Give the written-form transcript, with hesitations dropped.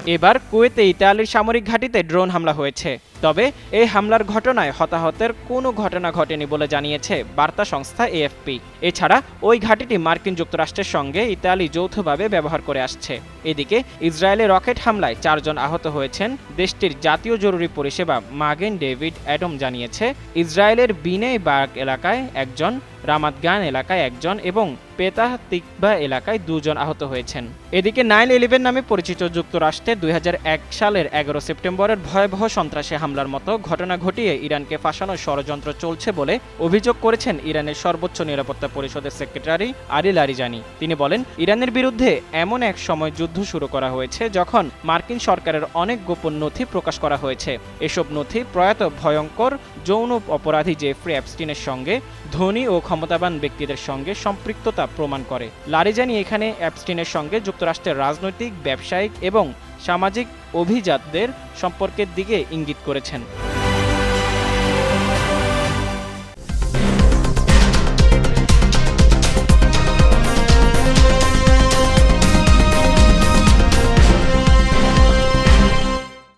এবার কুয়েতে ইতালির সামরিক ঘাঁটিতে ড্রোন হামলা হয়েছে। তবে এই হামলার ঘটনায় হতাহতের কোনো ঘটনা ঘটেনি বলে জানিয়েছে বার্তা সংস্থা এএফপি। এছাড়া ওই ঘাঁটিটি মার্কিন যুক্তরাষ্ট্রের সঙ্গে ইতালি যৌথভাবে ব্যবহার করে আসছে। এদিকে ইসরায়েলের রকেট হামলায় 4 জন আহত হয়েছেন। দেশটির জাতীয় জরুরি পরিষেবা মাগেন ডেভিড অ্যাডম জানিয়েছে, ইসরায়েলের বিনেই বার্গ এলাকায় একজন, রামাত গান এলাকায় একজন এবং পেতাহ তিকবা এলাকায় 2 জন আহত হয়েছেন। এদিকে 9/11 নামে পরিচিত যুক্তরাষ্ট্রে 2001 সালের 11 সেপ্টেম্বরের ভয়াবহ সন্ত্রাসী হামলার মতো ঘটনা ঘটিয়ে ইরানকে ফাঁসানোর ষড়যন্ত্র চলছে বলে অভিযোগ করেছেন ইরানের সর্বোচ্চ নিরাপত্তা পরিষদের সেক্রেটারি আলী লারিজানি। তিনি বলেন, ইরানের বিরুদ্ধে এমন এক সময় যুদ্ধ শুরু করা হয়েছে যখন মার্কিন সরকারের অনেক গোপন নথি প্রকাশ করা হয়েছে। এসব নথি প্রয়াত ভয়ঙ্কর যৌন অপরাধী জেফ্রি অ্যাপস্টিনের সঙ্গে ধনী ও ক্ষমতাবান ব্যক্তিদের সঙ্গে সম্পৃক্ততা প্রমাণ করে। লারিজানি এখানে অ্যাপস্টিনের সঙ্গে যুক্তরাষ্ট্রের রাজনৈতিক, ব্যবসায়িক এবং সামাজিক অভিজাতদের সম্পর্কের দিকে ইঙ্গিত করেছেন।